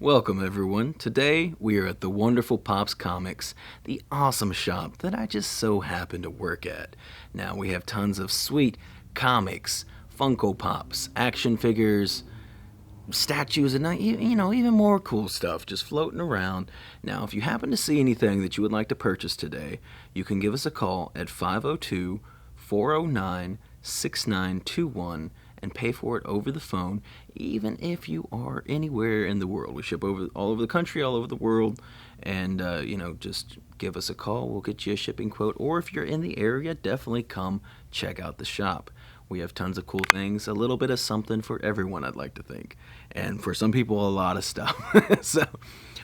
Welcome everyone. Today we are at the Wonderful Pops Comics, the awesome shop that I just so happen to work at. Now we have tons of sweet comics, Funko Pops, action figures, statues, and even more cool stuff just floating around. Now if you happen to see anything that you would like to purchase today, you can give us a call at 502-409-6921 and pay for it over the phone, even if you are anywhere in the world. We ship all over the country, all over the world, and just give us a call. We'll get you a shipping quote, or if you're in the area, definitely come check out the shop. We have tons of cool things, a little bit of something for everyone, I'd like to think, and for some people, a lot of stuff. So,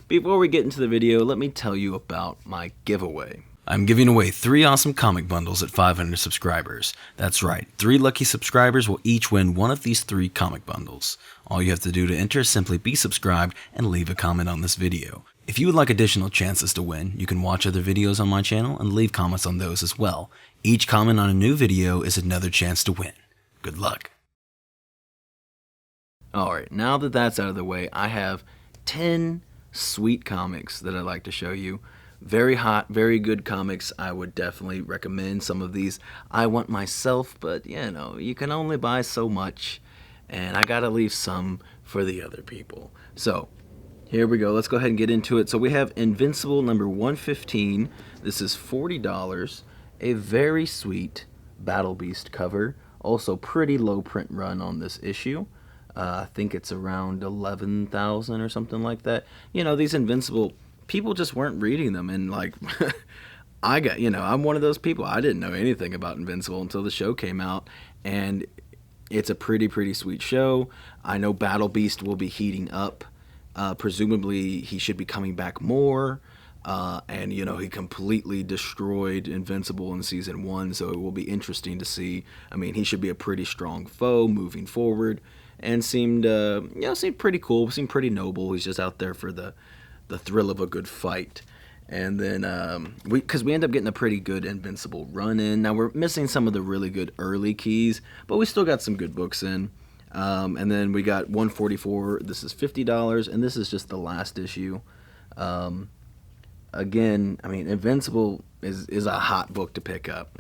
before we get into the video, let me tell you about my giveaway. I'm giving away 3 awesome comic bundles at 500 subscribers. That's right, 3 lucky subscribers will each win one of these 3 comic bundles. All you have to do to enter is simply be subscribed and leave a comment on this video. If you would like additional chances to win, you can watch other videos on my channel and leave comments on those as well. Each comment on a new video is another chance to win. Good luck. Alright, now that that's out of the way, I have 10 sweet comics that I'd like to show you. Very hot, very good comics. I would definitely recommend some of these. I want myself, but you can only buy so much, and I gotta leave some for the other people. So, here we go. Let's go ahead and get into it. So we have Invincible number 115. This is $40. A very sweet Battle Beast cover. Also pretty low print run on this issue. I think it's around 11,000 or something like that. These Invincible, people just weren't reading them, and I'm one of those people. I didn't know anything about Invincible until the show came out, and it's a pretty sweet show. I know Battle Beast will be heating up. Presumably he should be coming back more, and he completely destroyed Invincible in season 1, so it will be interesting to see. I mean, he should be a pretty strong foe moving forward, and seemed pretty cool, seemed pretty noble. He's just out there for the thrill of a good fight. And then because we end up getting a pretty good Invincible run in. Now we're missing some of the really good early keys, but we still got some good books in. And then we got 144. This is $50, and this is just the last issue. Again, I mean, Invincible is a hot book to pick up.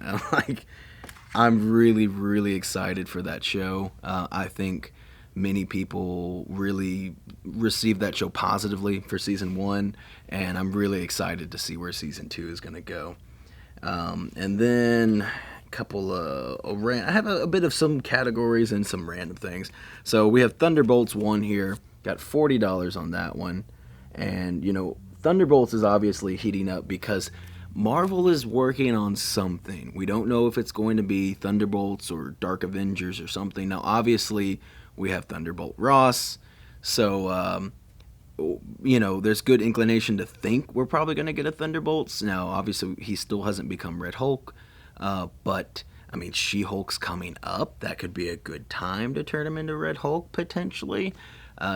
I'm really excited for that show. I think many people really received that show positively for season 1, and I'm really excited to see where season 2 is going to go. And then a couple I have a bit of some categories and some random things. So we have Thunderbolts 1 here, got $40 on that one, and Thunderbolts is obviously heating up because Marvel is working on something. We don't know if it's going to be Thunderbolts or Dark Avengers or something. Now obviously we have Thunderbolt Ross, so there's good inclination to think we're probably going to get a Thunderbolts. Now obviously he still hasn't become Red Hulk, but I mean, She-Hulk's coming up. That could be a good time to turn him into Red Hulk potentially,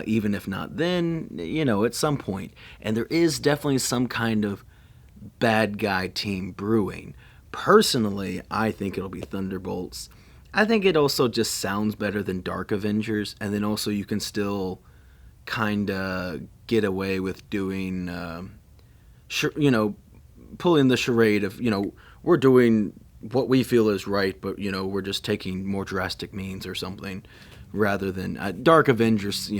even if not then, at some point. And there is definitely some kind of bad guy team brewing. Personally, I think it'll be Thunderbolts. I think it also just sounds better than Dark Avengers, and then also you can still kind of get away with doing, pulling the charade of, we're doing what we feel is right, but, we're just taking more drastic means or something, rather than, Dark Avengers,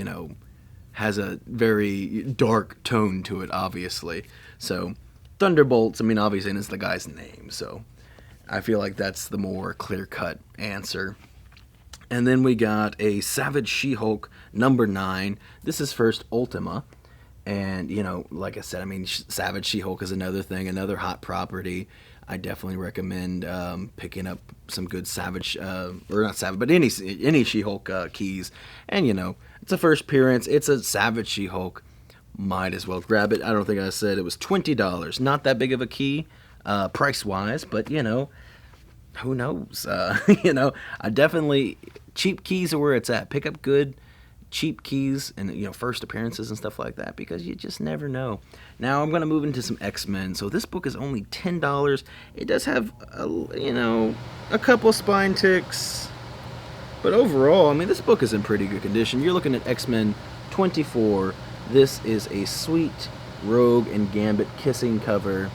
has a very dark tone to it, obviously. So, Thunderbolts, I mean, obviously, and it's the guy's name, so I feel like that's the more clear-cut answer. And then we got a Savage She-Hulk number 9. This is first Ultima. And, like I said, I mean, Savage She-Hulk is another thing, another hot property. I definitely recommend picking up some good Savage, or not Savage, but any She-Hulk keys. And, it's a first appearance. It's a Savage She-Hulk. Might as well grab it. I don't think I said it was $20. Not that big of a key. Price-wise, but, who knows? I definitely, cheap keys are where it's at. Pick up good, cheap keys and, first appearances and stuff like that, because you just never know. Now, I'm going to move into some X-Men. So this book is only $10. It does have, a couple spine ticks, but overall, I mean, this book is in pretty good condition. You're looking at X-Men 24, This is a sweet Rogue and Gambit kissing cover.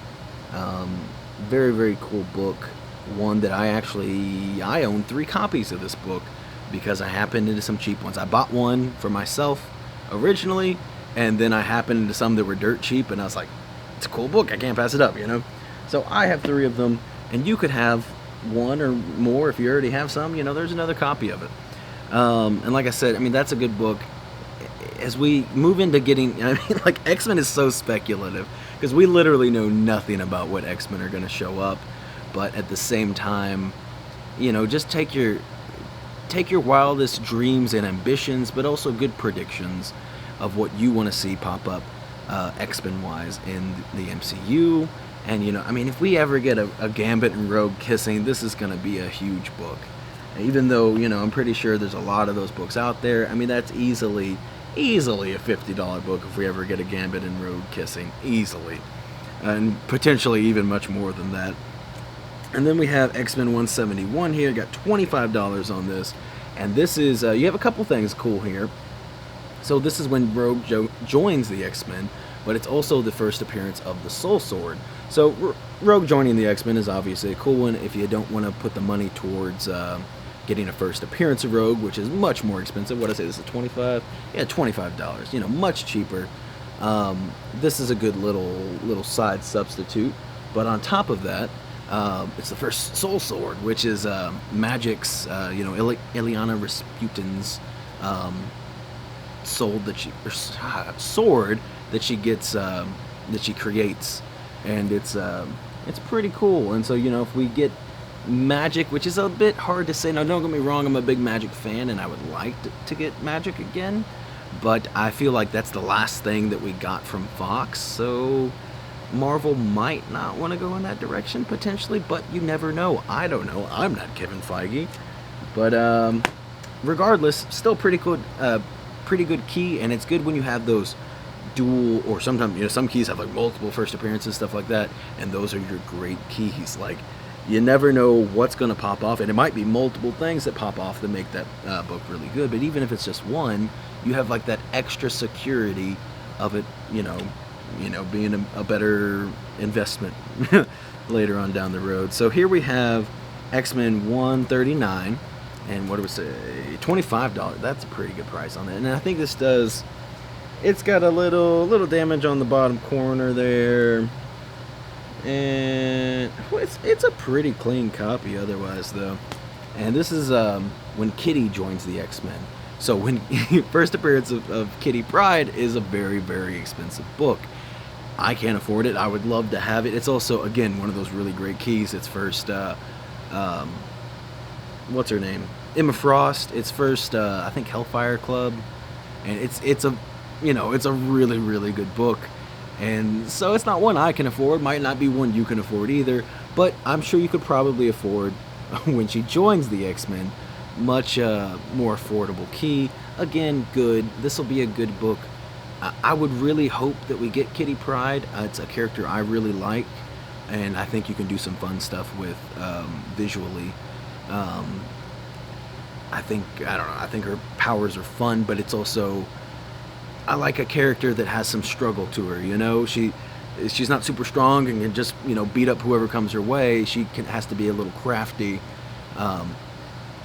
Very, very cool book. One that I own 3 copies of this book because I happened into some cheap ones. I bought one for myself originally, and then I happened into some that were dirt cheap, and I was like, it's a cool book, I can't pass it up, you know? So I have 3 of them, and you could have one or more if you already have some. You know, there's another copy of it. And like I said, I mean, that's a good book. As we move into getting, I mean, like, X-Men is so speculative because we literally know nothing about what X-Men are going to show up. But at the same time, you know, just take your wildest dreams and ambitions, but also good predictions of what you want to see pop up X-Men wise in the MCU. And, you know, I mean, if we ever get a Gambit and Rogue kissing, this is going to be a huge book. Even though, you know, I'm pretty sure there's a lot of those books out there. I mean, that's easily a $50 book if we ever get a Gambit and Rogue kissing. Easily. And potentially even much more than that. And then we have X-Men 171 here. Got $25 on this. And this is, you have a couple things cool here. So this is when Rogue joins the X-Men, but it's also the first appearance of the Soul Sword. So Rogue joining the X-Men is obviously a cool one if you don't want to put the money towards getting a first appearance of Rogue, which is much more expensive. What did I say, this is $25? Yeah, $25. You know, much cheaper. This is a good little side substitute. But on top of that, it's the first Soul Sword, which is Magic's, you know, Ileana Rasputin's sword that she gets, that she creates, and it's pretty cool. And so, you know, if we get Magic, which is a bit hard to say. Now, don't get me wrong, I'm a big Magic fan, and I would like to get Magic again, but I feel like that's the last thing that we got from Fox, so Marvel might not want to go in that direction, potentially, but you never know. I don't know. I'm not Kevin Feige. But regardless, still pretty good key, and it's good when you have those dual, or sometimes, you know, some keys have like multiple first appearances, stuff like that, and those are your great keys. Like, you never know what's going to pop off, and it might be multiple things that pop off that make that book really good, but even if it's just one, you have like that extra security of it, you know, being a better investment later on down the road. So here we have X-Men 139, and what do we say, $25. That's a pretty good price on it. And I think this does, it's got a little damage on the bottom corner there, and it's a pretty clean copy otherwise though. And this is when Kitty joins the X-Men. So when first appearance of Kitty Pryde is a very, very expensive book. I can't afford it. I would love to have it. It's also, again, one of those really great keys. It's first, what's her name? Emma Frost. It's first, I think, Hellfire Club, and it's a, you know, it's a really, really good book. And so it's not one I can afford. Might not be one you can afford either. But I'm sure you could probably afford when she joins the X-Men. Much more affordable key. Again, good. This will be a good book. I would really hope that we get Kitty Pryde. It's a character I really like, and I think you can do some fun stuff with visually. I don't know, I think her powers are fun, but it's also, I like a character that has some struggle to her, you know? She's not super strong and can just, you know, beat up whoever comes her way. She has to be a little crafty.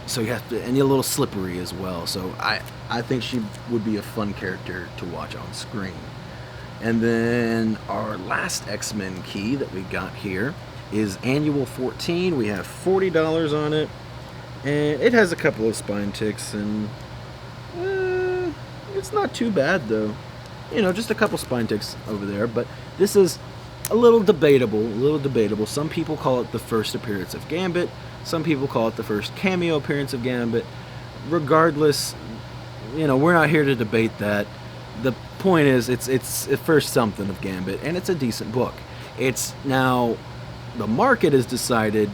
So you have to, and you're a little slippery as well. So I think she would be a fun character to watch on screen. And then our last X-Men key that we got here is Annual 14. We have $40 on it, and it has a couple of spine ticks, and it's not too bad though. You know, just a couple spine ticks over there. But this is a little debatable. Some people call it the first appearance of Gambit. Some people call it the first cameo appearance of Gambit. Regardless, you know, we're not here to debate that. The point is, it's first something of Gambit, and it's a decent book. It's now, the market has decided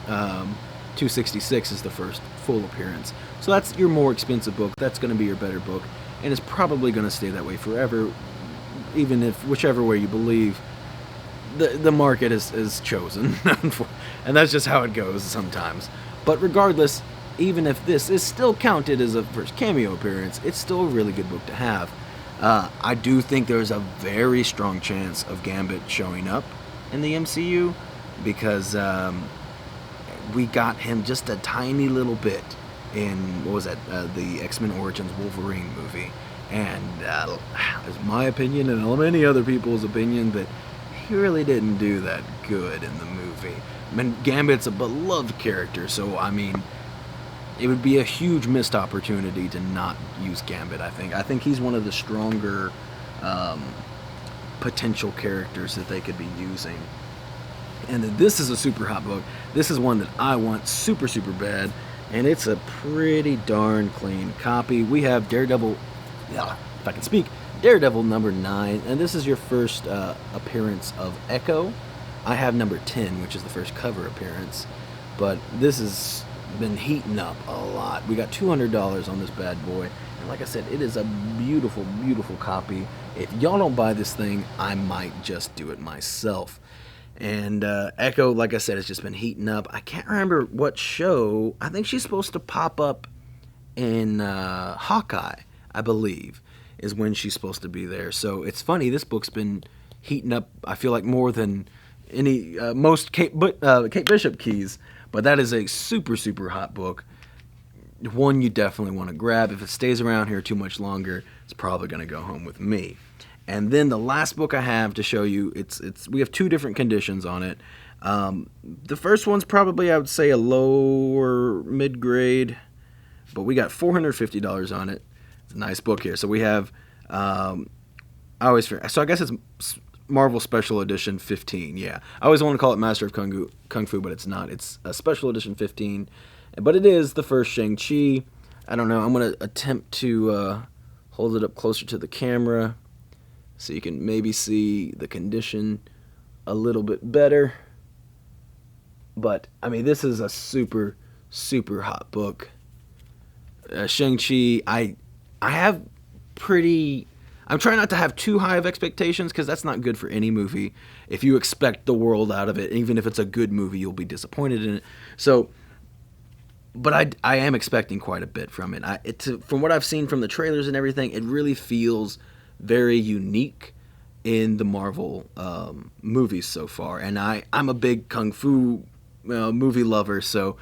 266 is the first full appearance. So that's your more expensive book. That's going to be your better book, and it's probably going to stay that way forever, even if, whichever way you believe, the market is chosen. And that's just how it goes sometimes. But regardless, even if this is still counted as a first cameo appearance, it's still a really good book to have. I do think there's a very strong chance of Gambit showing up in the MCU because we got him just a tiny little bit in, what was that, the X-Men Origins Wolverine movie. And it's my opinion and many other people's opinion that he really didn't do that good in the movie. I mean, Gambit's a beloved character, so I mean, it would be a huge missed opportunity to not use Gambit, I think. I think he's one of the stronger potential characters that they could be using. And this is a super hot book. This is one that I want super, super bad. And it's a pretty darn clean copy. We have Daredevil, if I can speak, Daredevil number 9. And this is your first appearance of Echo. I have number 10, which is the first cover appearance. But this has been heating up a lot. We got $200 on this bad boy. And like I said, it is a beautiful, beautiful copy. If y'all don't buy this thing, I might just do it myself. And Echo, like I said, has just been heating up. I can't remember what show. I think she's supposed to pop up in Hawkeye, I believe, is when she's supposed to be there. So it's funny, this book's been heating up, I feel like, more than most Kate Bishop keys. But that is a super, super hot book. One you definitely want to grab. If it stays around here too much longer, it's probably going to go home with me. And then the last book I have to show you, we have 2 different conditions on it. The first one's probably, I would say, a lower mid-grade, but we got $450 on it. It's a nice book here. So we have, I guess it's Marvel Special Edition 15, yeah. I always want to call it Master of Kung Fu, but it's not. It's a Special Edition 15, but it is the first Shang-Chi. I don't know, I'm going to attempt to hold it up closer to the camera, so you can maybe see the condition a little bit better. But, I mean, this is a super, super hot book. Shang-Chi, I'm trying not to have too high of expectations, because that's not good for any movie. If you expect the world out of it, even if it's a good movie, you'll be disappointed in it. So, but I am expecting quite a bit from it. From what I've seen from the trailers and everything, it really feels very unique in the Marvel movies so far. And I'm a big Kung Fu movie lover, so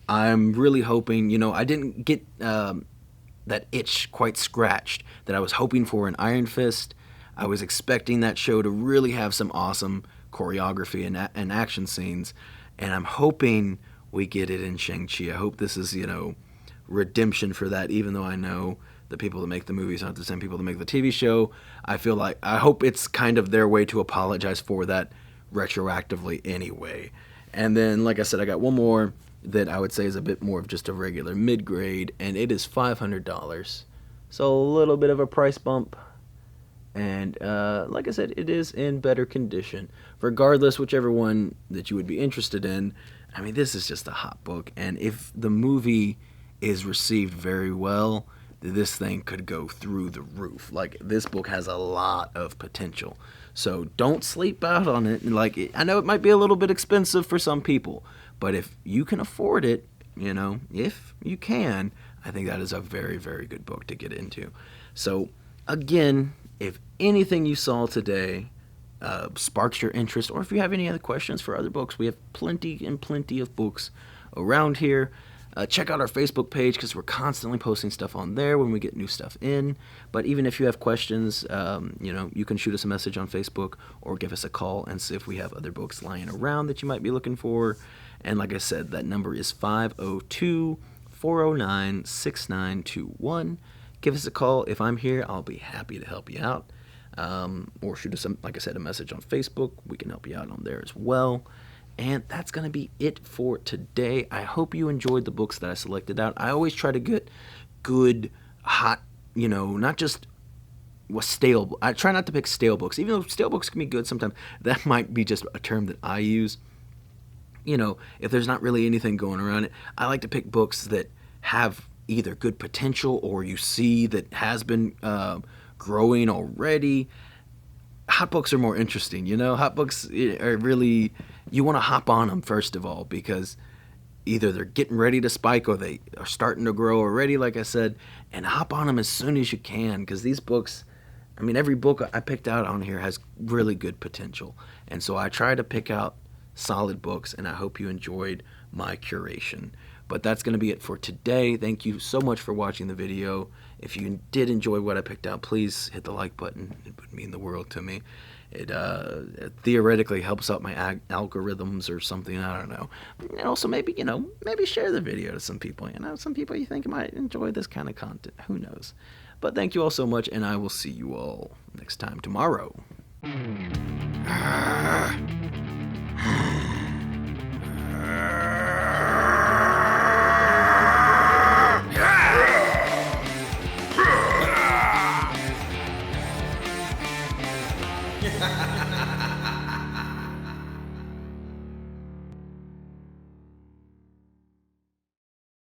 I'm really hoping, I didn't get that itch quite scratched that I was hoping for in Iron Fist. I was expecting that show to really have some awesome choreography and action scenes, and I'm hoping we get it in Shang-Chi. I hope this is, redemption for that, even though I know the people that make the movies aren't the same people that make the TV show. I hope it's kind of their way to apologize for that retroactively anyway. And then, like I said, I got one more that I would say is a bit more of just a regular mid-grade, and it is $500. So a little bit of a price bump. And like I said, it is in better condition. Regardless, whichever one that you would be interested in, I mean, this is just a hot book. And if the movie is received very well, this thing could go through the roof. Like, this book has a lot of potential. So don't sleep out on it. I know it might be a little bit expensive for some people, but if you can afford it, if you can, I think that is a very, very good book to get into. So again, if anything you saw today sparks your interest, or if you have any other questions for other books, we have plenty and plenty of books around here. Check out our Facebook page, because we're constantly posting stuff on there when we get new stuff in. But even if you have questions, you can shoot us a message on Facebook or give us a call and see if we have other books lying around that you might be looking for. And like I said, that number is 502-409-6921. Give us a call. If I'm here, I'll be happy to help you out. Or shoot us, like I said, a message on Facebook. We can help you out on there as well. And that's going to be it for today. I hope you enjoyed the books that I selected out. I always try to get good, hot, not just stale. I try not to pick stale books, even though stale books can be good sometimes. That might be just a term that I use. If there's not really anything going around it, I like to pick books that have either good potential or you see that has been growing already. Hot books are more interesting, Hot books are really, you want to hop on them first of all, because either they're getting ready to spike or they are starting to grow already, like I said, and hop on them as soon as you can, because these books, I mean, every book I picked out on here has really good potential. And so I try to pick out solid books, and I hope you enjoyed my curation. But that's going to be it for today. Thank you so much for watching the video. If you did enjoy what I picked out, please hit the like button. It would mean the world to me. It theoretically helps out my algorithms or something. I don't know. And also maybe share the video to some people. Some people you think might enjoy this kind of content. Who knows? But thank you all so much, and I will see you all next time tomorrow.